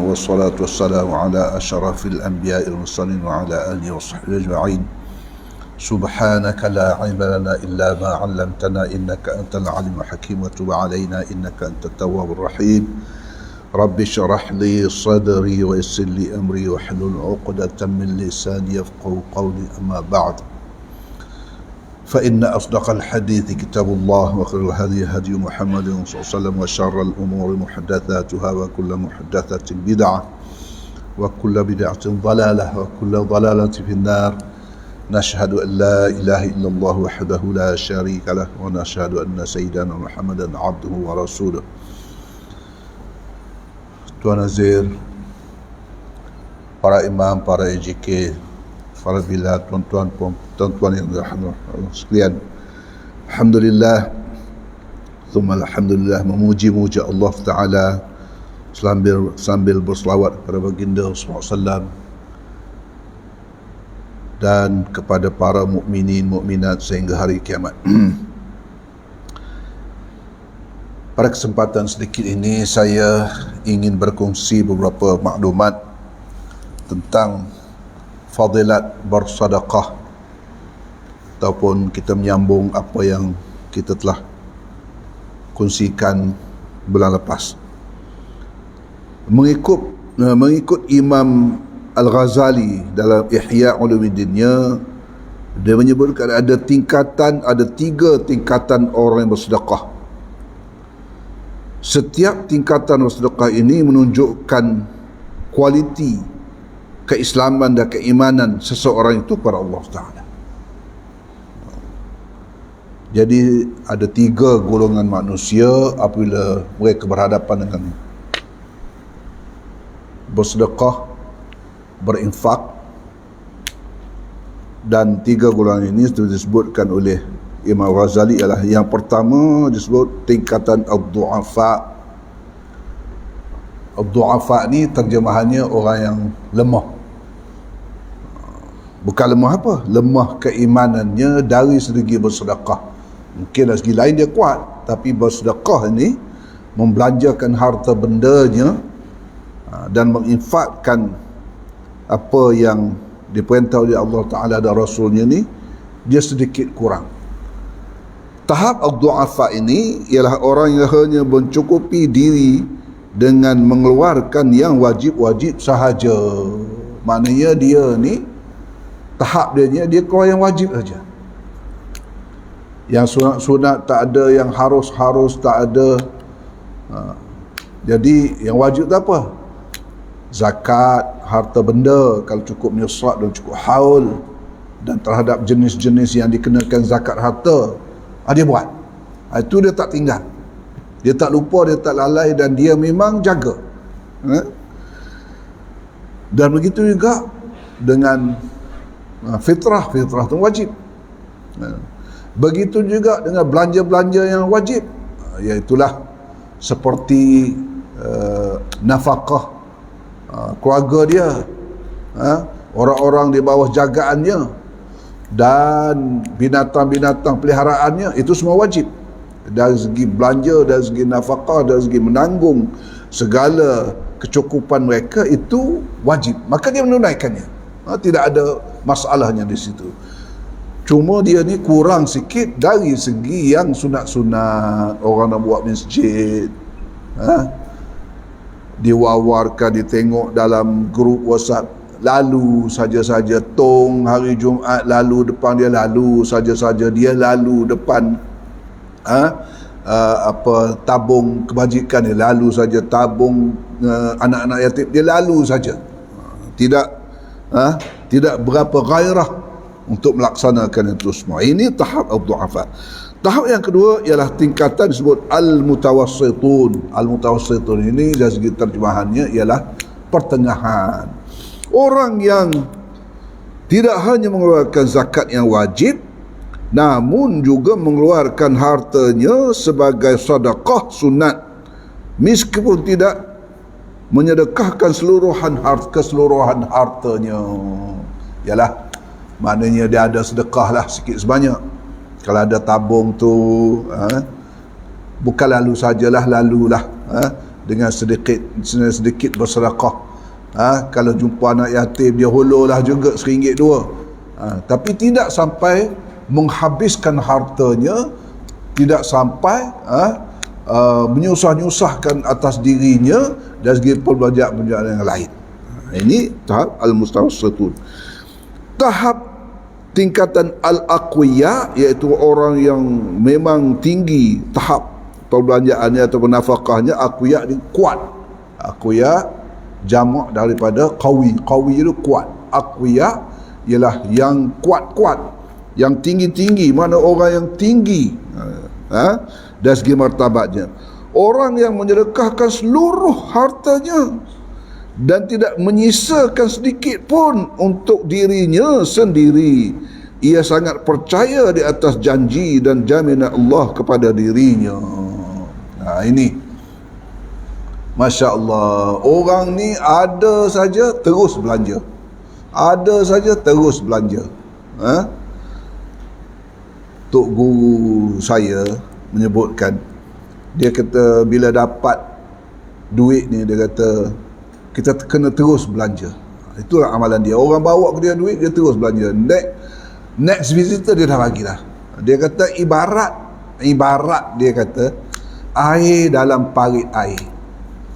والصلاة والسلام على أشرف الأنبياء المرسلين وعلى آله وصحبه أجمعين. سبحانك لا علم لنا إلا ما علمتنا إنك أنت العليم الحكيم وتب علينا إنك أنت التواب الرحيم. رب اشرح لي صدري ويسر لي أمري واحلل عقدة من لساني يفقهوا قولي. أما بعد، فإن أصدق الحديث كتاب الله وخير الهدي هدي محمد صلى الله عليه وسلم وشر الأمور محدثاتها وكل محدثة بدعة وكل بدعة ضلالة وكل ضلالة في النار. نشهد أن لا إله إلا الله وحده لا شريك له ونشهد أن سيدنا محمدا عبده ورسوله. Tuan Nazir, para imam, para EJK, para bila, tuan-tuan yang dirahmati Allah sekalian, alhamdulillah, thumma alhamdulillah, memuji Allah Ta'ala sambil berselawat kepada baginda SAW dan kepada para mukminin mukminat sehingga hari kiamat. Pada kesempatan sedikit ini saya ingin berkongsi beberapa maklumat tentang fadilat bersedekah, ataupun kita menyambung apa yang kita telah kongsikan bulan lepas. Mengikut Imam Al-Ghazali dalam Ihya Ulumuddinnya, dia menyebutkan ada tiga tingkatan orang yang bersedekah. Setiap tingkatan bersedekah ini menunjukkan kualiti keislaman dan keimanan seseorang itu kepada Allah Ta'ala. Jadi ada tiga golongan manusia apabila mereka berhadapan dengan bersedekah, berinfak, dan tiga golongan ini disebutkan oleh Imam Ghazali ialah yang pertama disebut tingkatan ad-du'afa. Ad-du'afa ni terjemahannya orang yang lemah. Bukan lemah apa? Lemah keimanannya dari segi bersedekah. Mungkin dari segi lain dia kuat, tapi bersedekah ini membelanjakan harta bendanya dan menginfakkan apa yang diperintah oleh Allah Ta'ala dan Rasulnya ni, dia sedikit kurang. Tahap ad-du'afa ini ialah orang yang hanya mencukupi diri dengan mengeluarkan yang wajib-wajib sahaja. Maknanya dia ni tahap dia keluar yang wajib saja. Yang sunat-sunat tak ada, yang harus tak ada. Jadi yang wajib tu apa? Zakat, harta benda kalau cukup nisab dan cukup haul, dan terhadap jenis-jenis yang dikenakan zakat harta, dia buat. Itu dia tak tinggal, dia tak lupa, dia tak lalai, dan dia memang jaga. Dan begitu juga dengan fitrah tu wajib. Begitu juga dengan belanja-belanja yang wajib, iaitulah seperti nafkah keluarga dia, orang-orang di bawah jagaannya, dan binatang-binatang peliharaannya, itu semua wajib. Dari segi belanja, dari segi nafkah, dari segi menanggung segala kecukupan mereka, itu wajib, maka dia menunaikannya. Tidak ada masalahnya di situ. Cuma dia ni kurang sikit dari segi yang sunat-sunat. Orang nak buat masjid, diwawarkan, ditengok dalam grup WhatsApp, lalu saja-saja tong hari Jumaat, lalu depan dia, lalu saja-saja dia lalu depan tabung kebajikan dia, lalu saja tabung anak-anak yatim dia, lalu saja, tidak berapa gairah untuk melaksanakan itu semua. Ini tahap ad-du'afa. Tahap yang kedua ialah tingkatan disebut al-mutawassitun. Al-mutawassitun ini dari segi terjemahannya ialah pertengahan. Orang yang tidak hanya mengeluarkan zakat yang wajib, namun juga mengeluarkan hartanya sebagai sedekah sunat, meskipun tidak menyedekahkan keseluruhan hartanya. Ialah maknanya dia ada sedekah lah sikit sebanyak. Kalau ada tabung tu, bukan lalulah dengan sedikit bersedekah. Kalau jumpa anak yatim dia hulurlah juga RM1 2. Tapi tidak sampai menghabiskan hartanya, tidak sampai menyusah-nyusahkan atas dirinya dan segi perbelanjaan yang lain. Ini tahap al-mutawassitun. Tahap tingkatan al-aqwiya, iaitu orang yang memang tinggi tahap perbelanjaannya atau nafkahnya. Aqwiya ni kuat. Aqwiya jamak daripada qawi. Qawi itu kuat. Aqwiya ialah yang kuat-kuat, yang tinggi-tinggi. Mana orang yang tinggi dari segi martabatnya. Orang yang menyedekahkan seluruh hartanya dan tidak menyisakan sedikit pun untuk dirinya sendiri. Ia sangat percaya di atas janji dan jaminan Allah kepada dirinya. Ini Masya Allah, orang ni ada saja terus belanja, ada saja terus belanja. Tok guru saya menyebutkan, dia kata bila dapat duit ni, dia kata kita kena terus belanja. Itulah amalan dia. Orang bawa ke dia duit, dia terus belanja. Next visitor dia dah bagi dah. Dia kata ibarat dia kata air dalam parit air.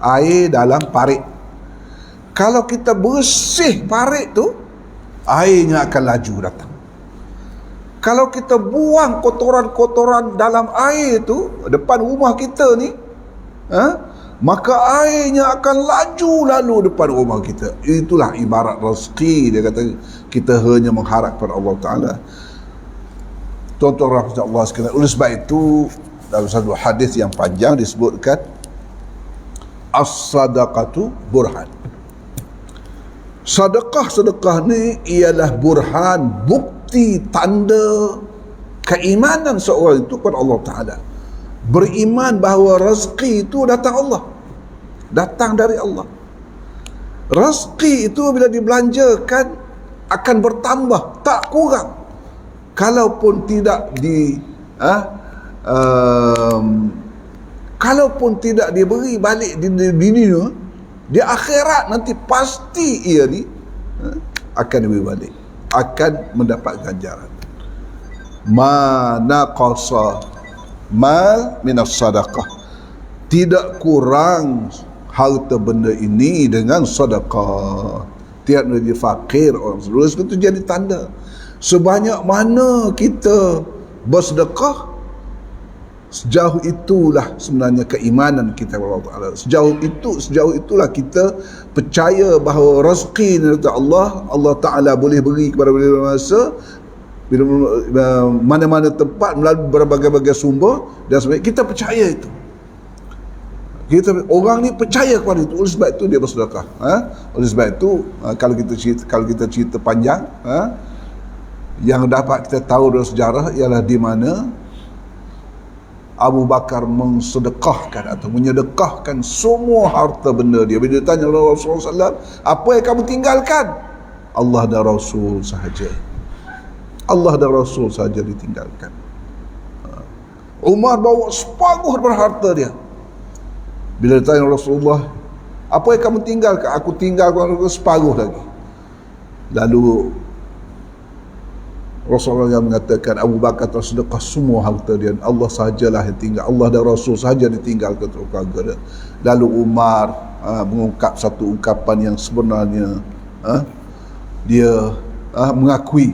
Air dalam parit. Kalau kita bersih parit tu, airnya akan laju datang. Kalau kita buang kotoran-kotoran dalam air tu depan rumah kita ni, maka airnya akan laju lalu depan rumah kita. Itulah ibarat rezeki. Dia kata kita hanya mengharap kepada Allah Ta'ala. Tuan-tuan rahmat Allah sekalian, oleh sebab itu dalam satu hadis yang panjang disebutkan as-sadaqatu burhan. Sedekah ni ialah burhan, bukti tanda keimanan seorang itu kepada Allah Ta'ala. Beriman bahawa rezeki itu datang Allah, datang dari Allah. Rezeki itu bila dibelanjakan akan bertambah, tak kurang. Kalaupun tidak kalaupun tidak diberi balik di dunia, di akhirat nanti pasti ia ni akan diberi balik, akan mendapat ganjaran. Ma naqasa mal minas sadaqah, tidak kurang harta benda ini dengan sedekah. Tiap menjadi fakir orang seluruh itu jadi tanda sebanyak mana kita bersedekah, sejauh itulah sebenarnya keimanan kita kepada Allah Ta'ala. Sejauh itulah kita percaya bahawa rezeki dari Allah, Allah Ta'ala boleh beri kepada bila masa, mana-mana tempat melalui berbagai-bagai sumber, dan sebagainya. Kita percaya itu. Orang ni percaya kepada itu. Oleh sebab itu dia bersedekah. Oleh sebab itu kalau kita cerita panjang, yang dapat kita tahu dari sejarah ialah di mana Abu Bakar mensedekahkan atau menyedekahkan semua harta benda dia. Bila ditanya oleh Rasulullah SAW, apa yang kamu tinggalkan? Allah dan Rasul sahaja. Allah dan Rasul sahaja ditinggalkan. Umar bawa separuh daripada harta dia. Bila ditanya Rasulullah, apa yang kamu tinggalkan? Aku tinggalkan separuh lagi. Lalu Rasulullah yang mengatakan Abu Bakar tersedekah semua harta dia, Allah sahajalah yang tinggal, Allah dan Rasul sahaja ditinggalkan keluarga dia. Lalu Umar mengungkap satu ungkapan yang sebenarnya dia mengakui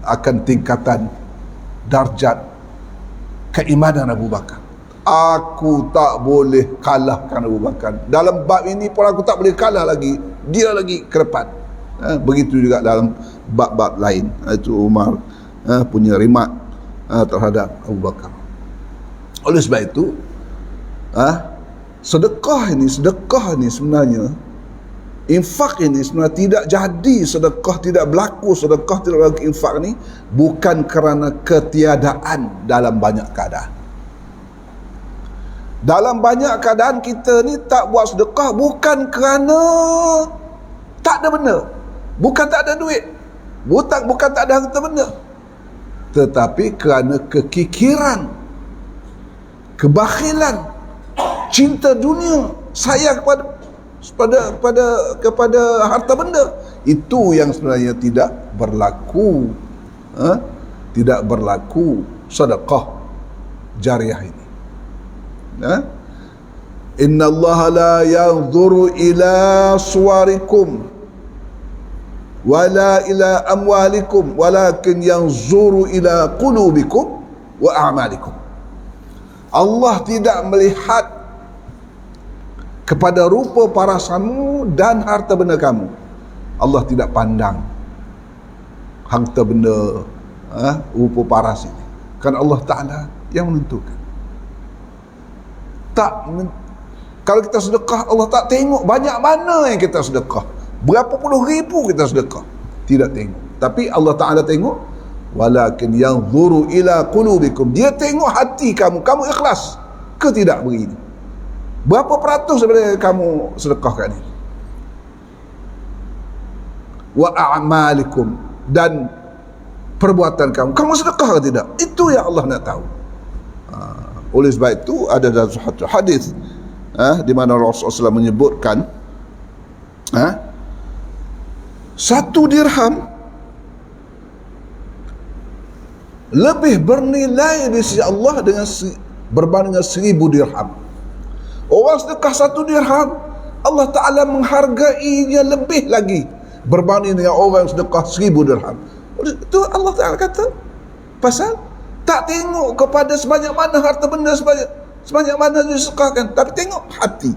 akan tingkatan darjat keimanan Abu Bakar. Aku tak boleh kalahkan Abu Bakar dalam bab ini pun, aku tak boleh kalah lagi, dia lagi ke depan. Begitu juga dalam bab-bab lain. Itu Umar punya rimat terhadap Abu Bakar. Oleh sebab itu sedekah ini sebenarnya, infak ini sebenarnya tidak jadi sedekah, tidak berlaku sedekah, tidak berlaku infak ni bukan kerana ketiadaan dalam banyak keadaan. Dalam banyak keadaan kita ni tak buat sedekah bukan kerana tak ada benda, bukan tak ada duit, bukan tak ada harta benda, tetapi kerana kekikiran, kebakhilan, cinta dunia, sayang kepada harta benda, itu yang sebenarnya tidak berlaku, tidak berlaku sedekah jariah ini. Inna Allah la yanzuru ila suwarikum wala ila amwalikum walakin yanzuru ila qulubikum wa a'malikum. Allah tidak melihat kepada rupa parasamu dan harta benda kamu. Allah tidak pandang harta benda, rupa paras ini. Kan Allah Ta'ala yang menentukan. Kalau kita sedekah, Allah tak tengok banyak mana yang kita sedekah, berapa puluh ribu kita sedekah, tidak tengok. Tapi Allah Ta'ala tengok, walakin yanzuru ila qulubikum, dia tengok hati kamu, kamu ikhlas ke tidak beri ini, berapa peratus daripada kamu sedekahkan ini, wa a'malikum, dan perbuatan kamu, kamu sedekah ke tidak, itu yang Allah nak tahu. Oleh sebab itu ada dalam satu hadis di mana Rasulullah SAW menyebutkan satu dirham lebih bernilai di sisi Allah berbanding dengan 1000 dirham. Orang sedekah 1 dirham, Allah Ta'ala menghargainya lebih lagi berbanding dengan orang sedekah 1000 dirham. Itu Allah Ta'ala kata, pasal tak tengok kepada sebanyak mana harta benda, sebanyak mana disedekahkan, tapi tengok hati.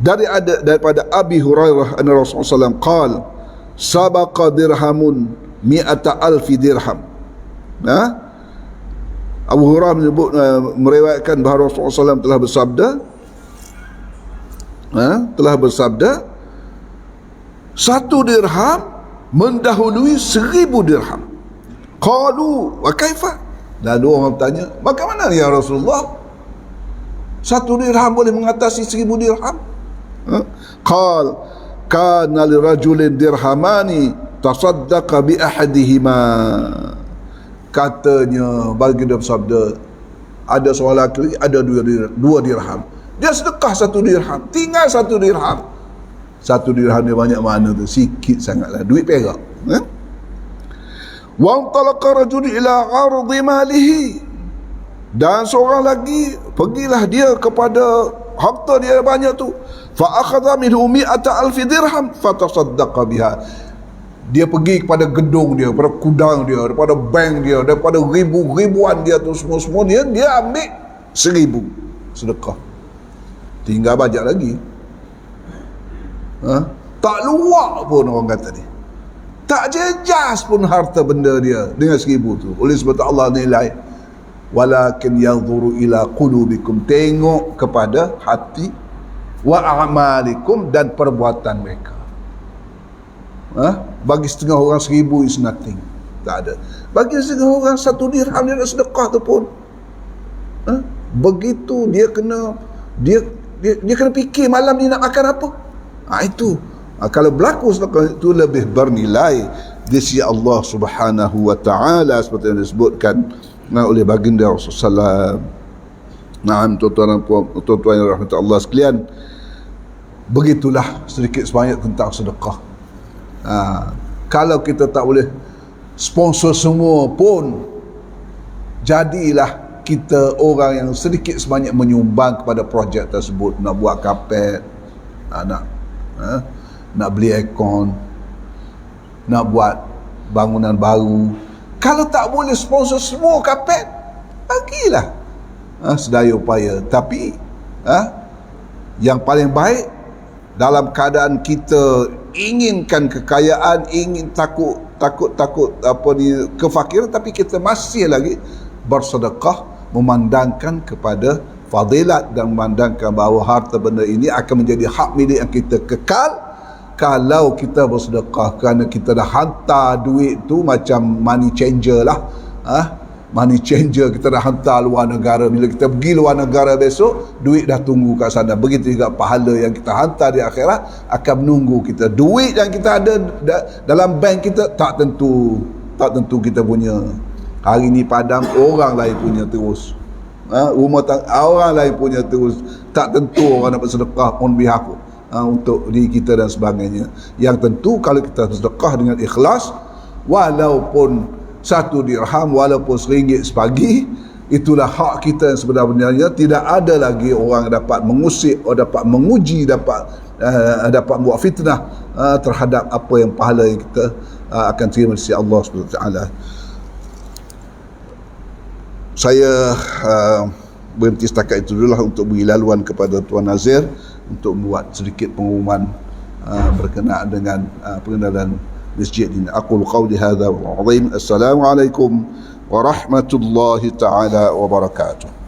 Daripada Abi Hurairah anna Rasulullah SAW qala sabaqa dirhamun mi'ata alfi dirham. Abu Hurairah meriwayatkan bahawa Rasulullah SAW telah bersabda 1 dirham mendahului 1000 dirham. Qalu wa kaifa? Lalu orang bertanya, bagaimana ya Rasulullah 1 dirham boleh mengatasi 1000 dirham? Qal kana lirajulin dirhamani tasaddaqa bi ahadihima. Katanya, bagi dia bersabda, ada seorang lelaki ada 2 dirham, dia sedekah 1 dirham, tinggal 1 dirham. 1 dirham dia banyak mana tu, sikit sangatlah, duit perak. Wa antalaqa rajul ila 'ardi malihi, dan seorang lagi pergilah dia kepada harta dia banyak tu, fa akhadha minhu 100,000 dirham fatasaddaqa biha. Dia pergi kepada gedung dia, kepada kudang dia, daripada bank dia, daripada ribuan dia tu semua dia ambil 1000 sedekah, tinggal banyak lagi. Tak luak pun orang kata ni, tak jejas pun harta benda dia dengan 1000 tu. Oleh sebab tu Allah nilai, walakin yanzuru ila qulubikum, tengok kepada hati, wa a'malikum, dan perbuatan mereka. Bagi setengah orang 1000 is nothing, tak ada. Bagi setengah orang 1 dirham dia nak sedekah tu pun begitu dia kena fikir malam ni nak makan apa. Itu kalau berlaku sedekah itu lebih bernilai di sisi Allah Subhanahu wa taala, seperti yang disebutkan oleh baginda Rasulullah. Naam, tuan-tuan yang rahmat Allah sekalian, begitulah sedikit sebanyak tentang sedekah. Kalau kita tak boleh sponsor semua pun, jadilah kita orang yang sedikit sebanyak menyumbang kepada projek tersebut. Nak buat kapet, nak beli aircon, nak buat bangunan baru. Kalau tak boleh sponsor semua kapet, bagilah sedaya upaya. Tapi yang paling baik, dalam keadaan kita inginkan kekayaan, ingin takut kefakiran, tapi kita masih lagi bersedekah, memandangkan kepada fadilat dan memandangkan bahawa harta benda ini akan menjadi hak milik yang kita kekal kalau kita bersedekah. Kerana kita dah hantar duit tu macam money changer lah, money changer, kita dah hantar luar negara. Bila kita pergi luar negara besok, duit dah tunggu kat sana. Begitu juga pahala yang kita hantar di akhirat akan menunggu kita. Duit yang kita ada dalam bank kita tak tentu kita punya. Hari ni padam, orang lain punya terus. Rumah orang lain punya tu tak tentu orang nak bersedekah on behalf untuk diri kita dan sebagainya. Yang tentu kalau kita bersedekah dengan ikhlas, walaupun 1 dirham, walaupun RM1 sepagi, itulah hak kita yang sebenarnya. Tidak ada lagi orang dapat mengusik, orang dapat menguji, dapat buat fitnah terhadap apa yang pahala yang kita akan terima di sisi Allah SWT. Saya berhenti setakat itu dulu lah untuk beri laluan kepada Tuan Nazir untuk membuat sedikit pengumuman berkenaan dengan pengenalan masjid ini. Aqulu qawli hadza wal 'azim. Assalamualaikum warahmatullahi taala wabarakatuh.